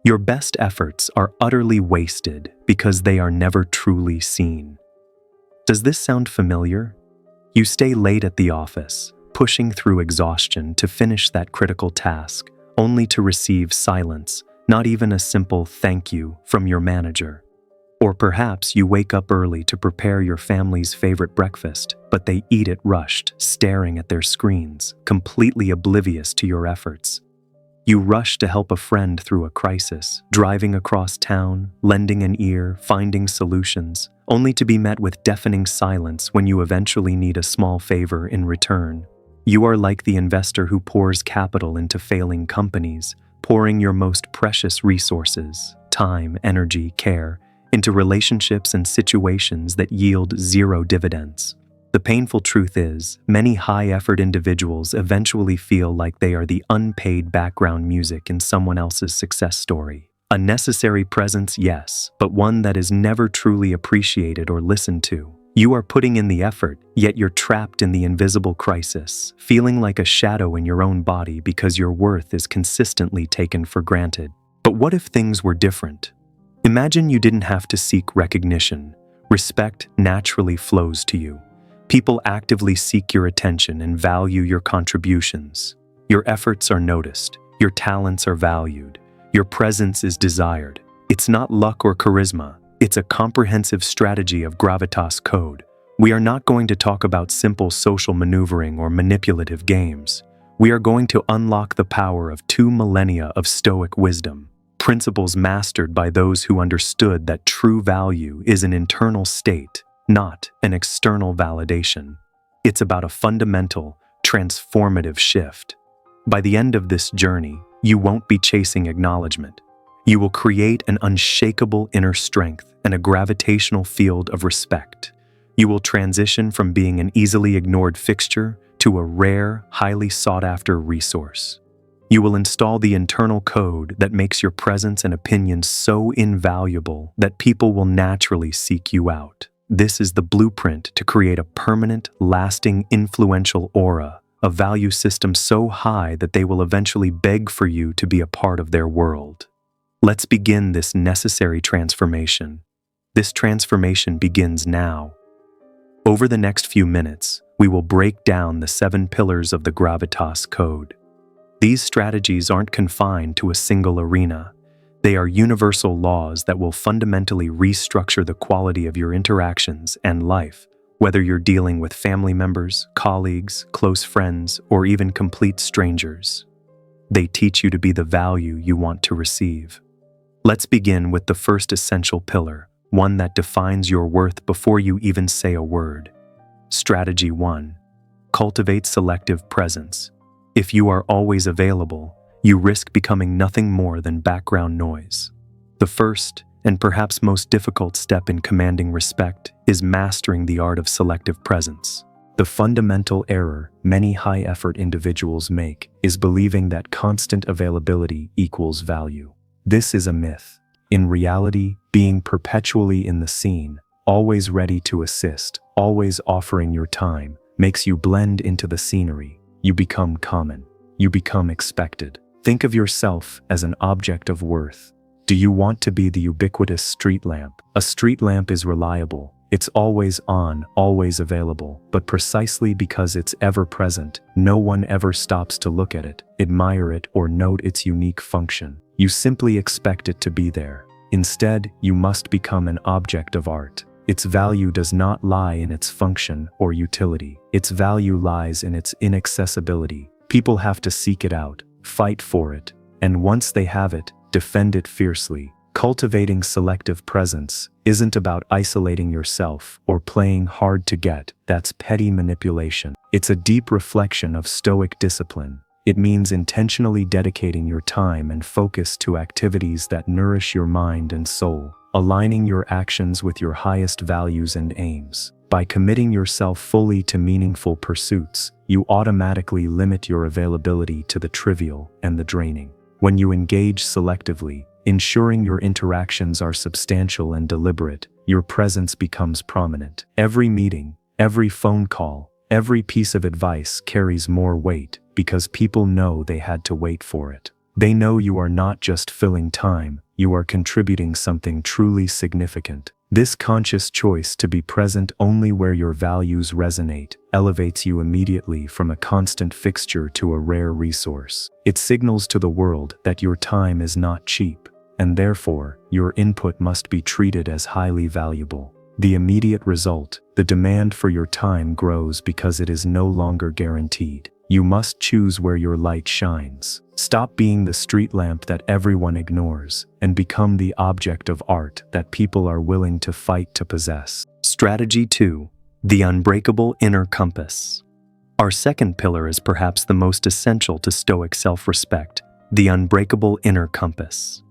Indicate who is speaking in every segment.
Speaker 1: Your best efforts are utterly wasted because they are never truly seen. Does this sound familiar? You stay late at the office, pushing through exhaustion to finish that critical task, only to receive silence, not even a simple thank you from your manager. Or perhaps you wake up early to prepare your family's favorite breakfast, but they eat it rushed, staring at their screens, completely oblivious to your efforts. You rush to help a friend through a crisis, driving across town, lending an ear, finding solutions, only to be met with deafening silence when you eventually need a small favor in return. You are like the investor who pours capital into failing companies, pouring your most precious resources, time, energy, care, into relationships and situations that yield zero dividends. The painful truth is, many high-effort individuals eventually feel like they are the unpaid background music in someone else's success story. A necessary presence, yes, but one that is never truly appreciated or listened to. You are putting in the effort, yet you're trapped in the invisible crisis, feeling like a shadow in your own body because your worth is consistently taken for granted. But what if things were different? Imagine you didn't have to seek recognition. Respect naturally flows to you. People actively seek your attention and value your contributions. Your efforts are noticed. Your talents are valued. Your presence is desired. It's not luck or charisma. It's a comprehensive strategy of gravitas code. We are not going to talk about simple social maneuvering or manipulative games. We are going to unlock the power of 2 millennia of Stoic wisdom, principles mastered by those who understood that true value is an internal state, not an external validation. It's about a fundamental, transformative shift. By the end of this journey, you won't be chasing acknowledgement. You will create an unshakable inner strength and a gravitational field of respect. You will transition from being an easily ignored fixture to a rare, highly sought-after resource. You will install the internal code that makes your presence and opinion so invaluable that people will naturally seek you out. This is the blueprint to create a permanent, lasting, influential aura, a value system so high that they will eventually beg for you to be a part of their world. Let's begin this necessary transformation. This transformation begins now. Over the next few minutes, we will break down the 7 pillars of the gravitas code. These strategies aren't confined to a single arena. They are universal laws that will fundamentally restructure the quality of your interactions and life, whether you're dealing with family members, colleagues, close friends, or even complete strangers. They teach you to be the value you want to receive. Let's begin with the first essential pillar, one that defines your worth before you even say a word. Strategy 1. Cultivate selective presence. If you are always available, you risk becoming nothing more than background noise. The first, and perhaps most difficult step in commanding respect, is mastering the art of selective presence. The fundamental error many high-effort individuals make is believing that constant availability equals value. This is a myth. In reality, being perpetually in the scene, always ready to assist, always offering your time, makes you blend into the scenery. You become common. You become expected. Think of yourself as an object of worth. Do you want to be the ubiquitous street lamp? A street lamp is reliable. It's always on, always available, but precisely because it's ever present, no one ever stops to look at it, admire it, or note its unique function. You simply expect it to be there. Instead, you must become an object of art. Its value does not lie in its function or utility. Its value lies in its inaccessibility. People have to seek it out, fight for it, and once they have it, defend it fiercely. Cultivating selective presence isn't about isolating yourself or playing hard to get. That's petty manipulation. It's a deep reflection of Stoic discipline. It means intentionally dedicating your time and focus to activities that nourish your mind and soul, aligning your actions with your highest values and aims. By committing yourself fully to meaningful pursuits, you automatically limit your availability to the trivial and the draining. When you engage selectively, ensuring your interactions are substantial and deliberate, your presence becomes prominent. Every meeting, every phone call, every piece of advice carries more weight because people know they had to wait for it. They know you are not just filling time, you are contributing something truly significant. This conscious choice to be present only where your values resonate elevates you immediately from a constant fixture to a rare resource. It signals to the world that your time is not cheap, and therefore, your input must be treated as highly valuable. The immediate result, the demand for your time grows because it is no longer guaranteed. You must choose where your light shines. Stop being the street lamp that everyone ignores, and become the object of art that people are willing to fight to possess. Strategy 2. The unbreakable inner compass. Our second pillar is perhaps the most essential to Stoic self-respect, the unbreakable inner compass.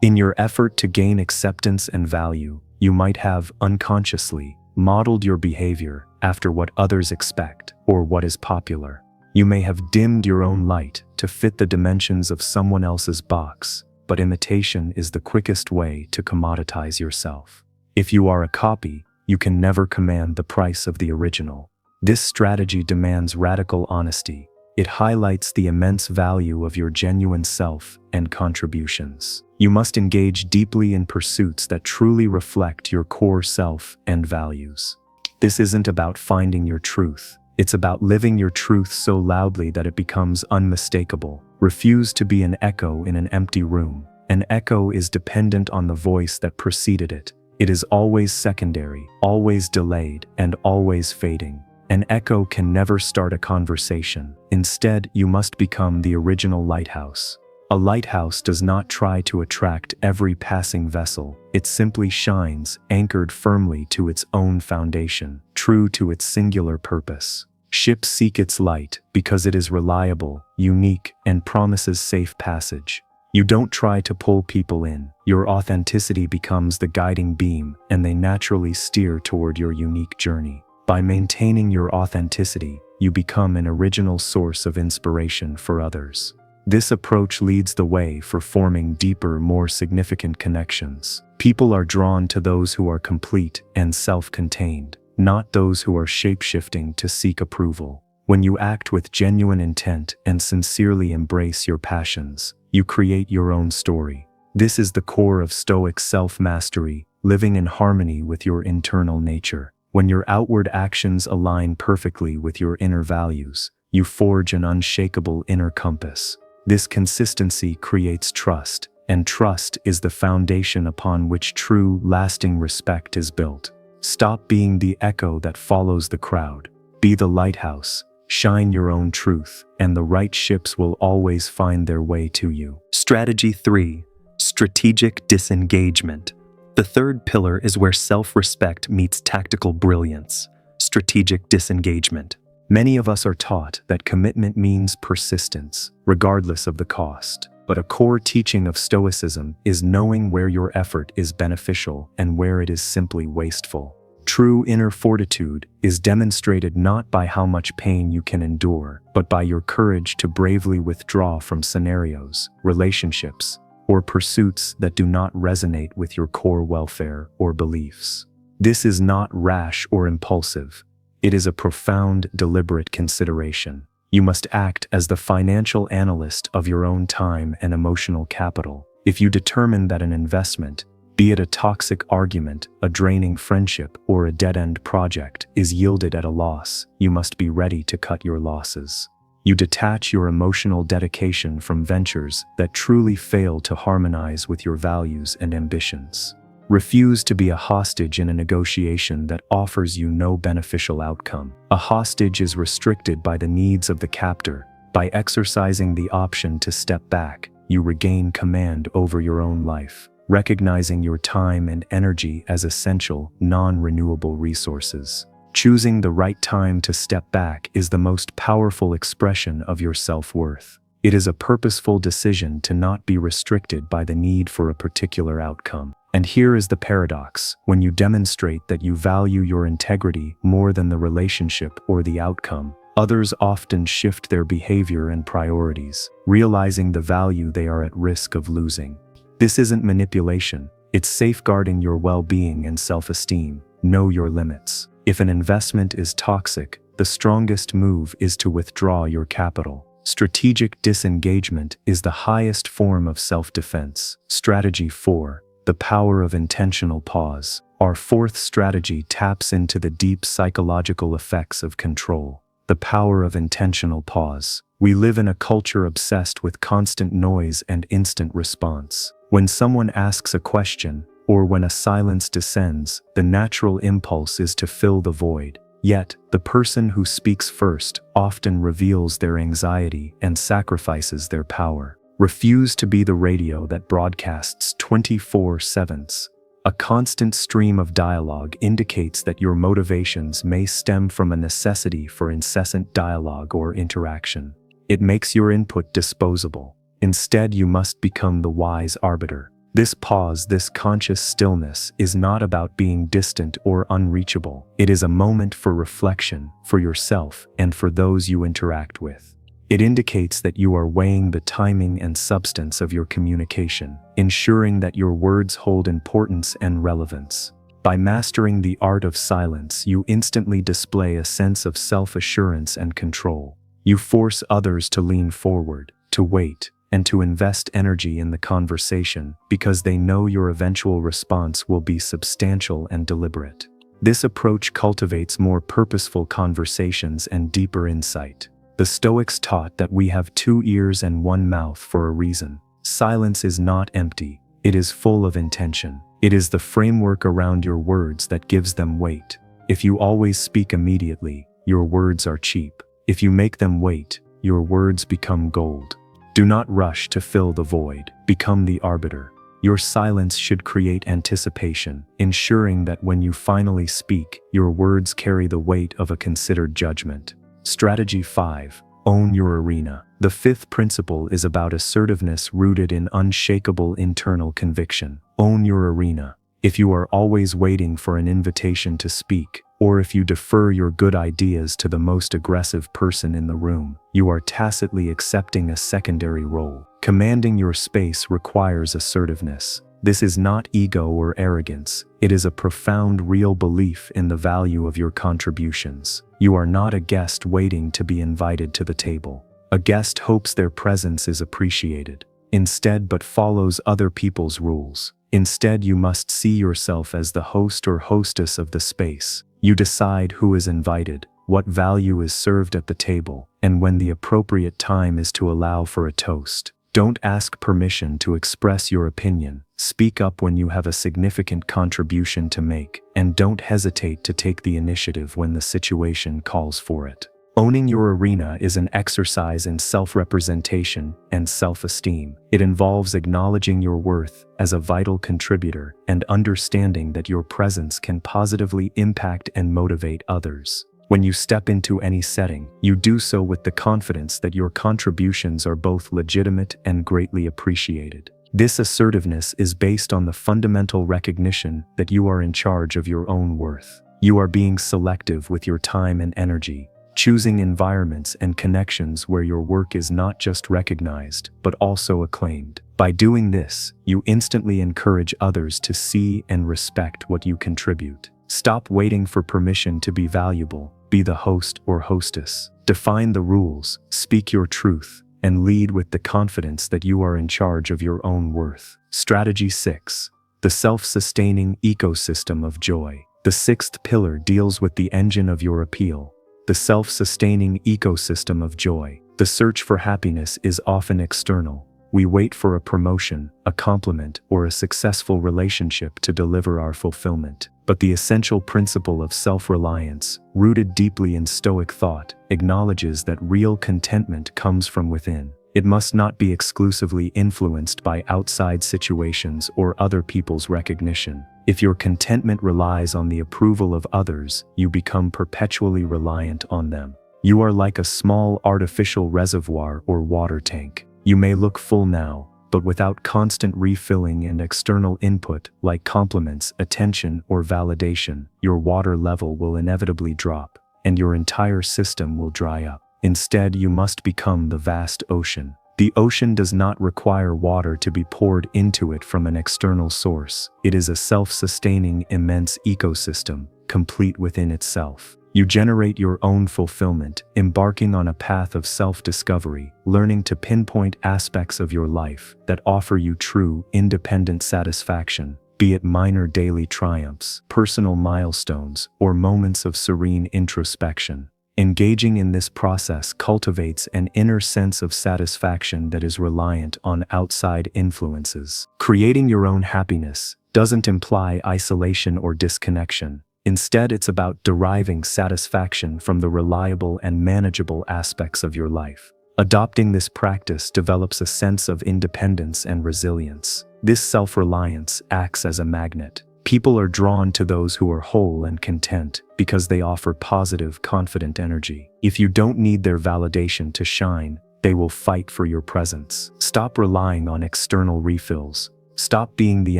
Speaker 1: In your effort to gain acceptance and value, you might have, unconsciously, modeled your behavior after what others expect or what is popular. You may have dimmed your own light to fit the dimensions of someone else's box, but imitation is the quickest way to commoditize yourself. If you are a copy, you can never command the price of the original. This strategy demands radical honesty. It highlights the immense value of your genuine self and contributions. You must engage deeply in pursuits that truly reflect your core self and values. This isn't about finding your truth. It's about living your truth so loudly that it becomes unmistakable. Refuse to be an echo in an empty room. An echo is dependent on the voice that preceded it. It is always secondary, always delayed, and always fading. An echo can never start a conversation. Instead, you must become the original lighthouse. A lighthouse does not try to attract every passing vessel. It simply shines, anchored firmly to its own foundation, true to its singular purpose. Ships seek its light because it is reliable, unique, and promises safe passage. You don't try to pull people in. Your authenticity becomes the guiding beam, and they naturally steer toward your unique journey. By maintaining your authenticity, you become an original source of inspiration for others. This approach leads the way for forming deeper, more significant connections. People are drawn to those who are complete and self-contained, not those who are shape-shifting to seek approval. When you act with genuine intent and sincerely embrace your passions, you create your own story. This is the core of Stoic self-mastery, living in harmony with your internal nature. When your outward actions align perfectly with your inner values, you forge an unshakable inner compass. This consistency creates trust, and trust is the foundation upon which true, lasting respect is built. Stop being the echo that follows the crowd. Be the lighthouse, shine your own truth, and the right ships will always find their way to you. Strategy 3. Strategic disengagement. The third pillar is where self-respect meets tactical brilliance, strategic disengagement. Many of us are taught that commitment means persistence, regardless of the cost. But a core teaching of Stoicism is knowing where your effort is beneficial and where it is simply wasteful. True inner fortitude is demonstrated not by how much pain you can endure, but by your courage to bravely withdraw from scenarios, relationships, or pursuits that do not resonate with your core welfare or beliefs. This is not rash or impulsive. It is a profound, deliberate consideration. You must act as the financial analyst of your own time and emotional capital. If you determine that an investment, be it a toxic argument, a draining friendship, or a dead-end project, is yielded at a loss, you must be ready to cut your losses. You detach your emotional dedication from ventures that truly fail to harmonize with your values and ambitions. Refuse to be a hostage in a negotiation that offers you no beneficial outcome. A hostage is restricted by the needs of the captor. By exercising the option to step back, you regain command over your own life, recognizing your time and energy as essential, non-renewable resources. Choosing the right time to step back is the most powerful expression of your self-worth. It is a purposeful decision to not be restricted by the need for a particular outcome. And here is the paradox: when you demonstrate that you value your integrity more than the relationship or the outcome, others often shift their behavior and priorities, realizing the value they are at risk of losing. This isn't manipulation, it's safeguarding your well-being and self-esteem. Know your limits. If an investment is toxic, the strongest move is to withdraw your capital. Strategic disengagement is the highest form of self-defense. Strategy 4. The power of intentional pause. Our fourth strategy taps into the deep psychological effects of control. The power of intentional pause. We live in a culture obsessed with constant noise and instant response. When someone asks a question, or when a silence descends, the natural impulse is to fill the void. Yet, the person who speaks first often reveals their anxiety and sacrifices their power. Refuse to be the radio that broadcasts 24/7. A constant stream of dialogue indicates that your motivations may stem from a necessity for incessant dialogue or interaction. It makes your input disposable. Instead, you must become the wise arbiter. This pause, this conscious stillness, is not about being distant or unreachable. It is a moment for reflection, for yourself, and for those you interact with. It indicates that you are weighing the timing and substance of your communication, ensuring that your words hold importance and relevance. By mastering the art of silence, you instantly display a sense of self-assurance and control. You force others to lean forward, to wait, and to invest energy in the conversation because they know your eventual response will be substantial and deliberate. This approach cultivates more purposeful conversations and deeper insight. The Stoics taught that we have 2 ears and 1 mouth for a reason. Silence is not empty, it is full of intention. It is the framework around your words that gives them weight. If you always speak immediately, your words are cheap. If you make them wait, your words become gold. Do not rush to fill the void, become the arbiter. Your silence should create anticipation, ensuring that when you finally speak, your words carry the weight of a considered judgment. Strategy 5. Own your arena. The fifth principle is about assertiveness rooted in unshakable internal conviction. Own your arena. If you are always waiting for an invitation to speak, or if you defer your good ideas to the most aggressive person in the room, you are tacitly accepting a secondary role. Commanding your space requires assertiveness. This is not ego or arrogance. It is a profound, real belief in the value of your contributions. You are not a guest waiting to be invited to the table. A guest hopes their presence is appreciated, instead but follows other people's rules. Instead, you must see yourself as the host or hostess of the space. You decide who is invited, what value is served at the table, and when the appropriate time is to allow for a toast. Don't ask permission to express your opinion. Speak up when you have a significant contribution to make, and don't hesitate to take the initiative when the situation calls for it. Owning your arena is an exercise in self-representation and self-esteem. It involves acknowledging your worth as a vital contributor and understanding that your presence can positively impact and motivate others. When you step into any setting, you do so with the confidence that your contributions are both legitimate and greatly appreciated. This assertiveness is based on the fundamental recognition that you are in charge of your own worth. You are being selective with your time and energy, choosing environments and connections where your work is not just recognized, but also acclaimed. By doing this, you instantly encourage others to see and respect what you contribute. Stop waiting for permission to be valuable. Be the host or hostess. Define the rules, speak your truth, and lead with the confidence that you are in charge of your own worth. Strategy 6. The self-sustaining ecosystem of joy. The sixth pillar deals with the engine of your appeal, the self-sustaining ecosystem of joy. The search for happiness is often external. We wait for a promotion, a compliment, or a successful relationship to deliver our fulfillment. But the essential principle of self-reliance, rooted deeply in Stoic thought, acknowledges that real contentment comes from within. It must not be exclusively influenced by outside situations or other people's recognition. If your contentment relies on the approval of others, you become perpetually reliant on them. You are like a small artificial reservoir or water tank. You may look full now, but without constant refilling and external input like compliments, attention, or validation, your water level will inevitably drop, and your entire system will dry up. Instead, you must become the vast ocean. The ocean does not require water to be poured into it from an external source. It is a self-sustaining, immense ecosystem, complete within itself. You generate your own fulfillment, embarking on a path of self-discovery, learning to pinpoint aspects of your life that offer you true, independent satisfaction, be it minor daily triumphs, personal milestones, or moments of serene introspection. Engaging in this process cultivates an inner sense of satisfaction that is reliant on outside influences. Creating your own happiness doesn't imply isolation or disconnection. Instead, it's about deriving satisfaction from the reliable and manageable aspects of your life. Adopting this practice develops a sense of independence and resilience. This self-reliance acts as a magnet. People are drawn to those who are whole and content because they offer positive, confident energy. If you don't need their validation to shine, they will fight for your presence. Stop relying on external refills. Stop being the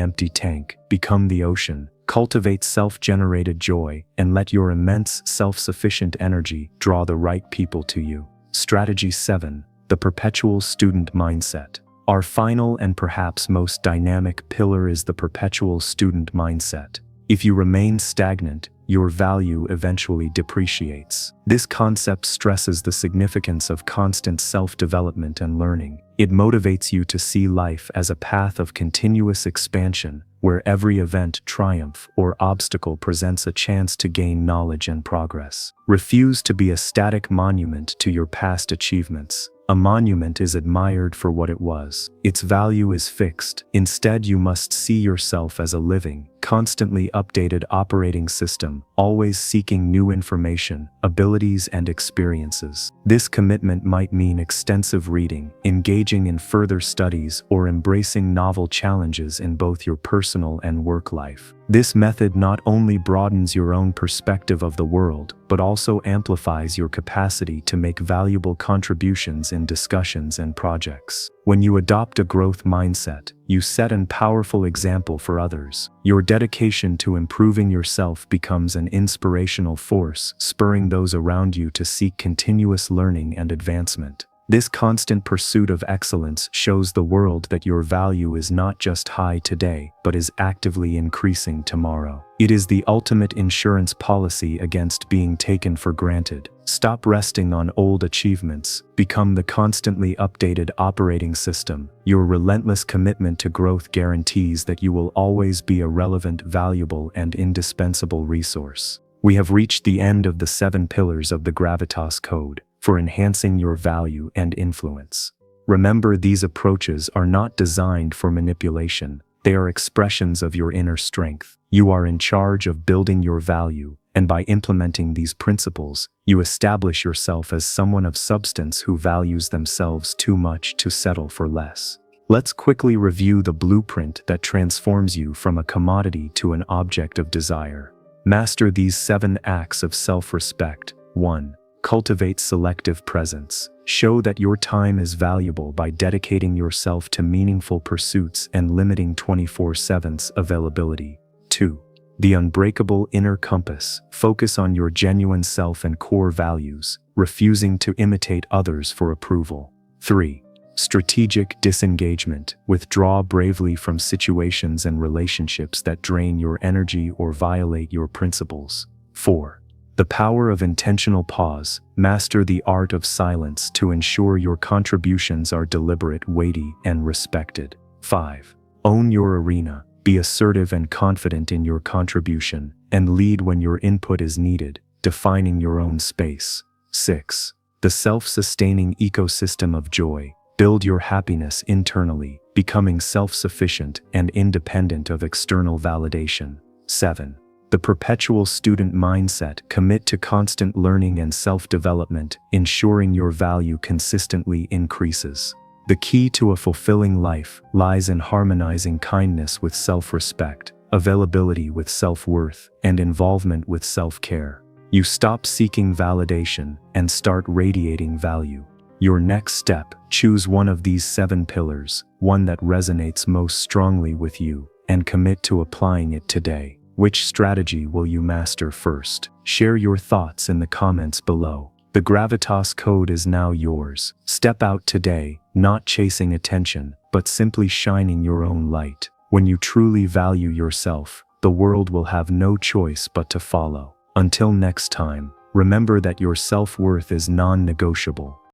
Speaker 1: empty tank, become the ocean. Cultivate self-generated joy, and let your immense self-sufficient energy draw the right people to you. Strategy 7. The perpetual student mindset. Our final and perhaps most dynamic pillar is the perpetual student mindset. If you remain stagnant, your value eventually depreciates. This concept stresses the significance of constant self-development and learning. It motivates you to see life as a path of continuous expansion, where every event, triumph, or obstacle presents a chance to gain knowledge and progress. Refuse to be a static monument to your past achievements. A monument is admired for what it was. Its value is fixed. Instead, you must see yourself as a living, constantly updated operating system, always seeking new information, abilities, and experiences. This commitment might mean extensive reading, engaging in further studies, or embracing novel challenges in both your personal and work life. This method not only broadens your own perspective of the world, but also amplifies your capacity to make valuable contributions in discussions and projects. When you adopt a growth mindset, you set an powerful example for others. Your dedication to improving yourself becomes an inspirational force, spurring those around you to seek continuous learning and advancement. This constant pursuit of excellence shows the world that your value is not just high today, but is actively increasing tomorrow. It is the ultimate insurance policy against being taken for granted. Stop resting on old achievements. Become the constantly updated operating system. Your relentless commitment to growth guarantees that you will always be a relevant, valuable, and indispensable resource. We have reached the end of the 7 pillars of the Gravitas Code for enhancing your value and influence. Remember, these approaches are not designed for manipulation. They are expressions of your inner strength. You are in charge of building your value, and by implementing these principles, you establish yourself as someone of substance who values themselves too much to settle for less. Let's quickly review the blueprint that transforms you from a commodity to an object of desire. Master these 7 acts of self-respect. 1. Cultivate selective presence. Show that your time is valuable by dedicating yourself to meaningful pursuits and limiting 24/7 availability. 2. The unbreakable inner compass. Focus on your genuine self and core values, refusing to imitate others for approval. 3. Strategic disengagement. Withdraw bravely from situations and relationships that drain your energy or violate your principles. 4. The power of intentional pause. Master the art of silence to ensure your contributions are deliberate, weighty, and respected. 5. Own your arena. Be assertive and confident in your contribution, and lead when your input is needed, defining your own space. 6. The self-sustaining ecosystem of joy. Build your happiness internally, becoming self-sufficient and independent of external validation. 7. The perpetual student mindset. Commit to constant learning and self-development, ensuring your value consistently increases. The key to a fulfilling life lies in harmonizing kindness with self-respect, availability with self-worth, and involvement with self-care. You stop seeking validation and start radiating value. Your next step: choose one of these 7 pillars, one that resonates most strongly with you, and commit to applying it today. Which strategy will you master first? Share your thoughts in the comments below. The Gravitas Code is now yours. Step out today, not chasing attention, but simply shining your own light. When you truly value yourself, the world will have no choice but to follow. Until next time, Remember that your self-worth is non-negotiable.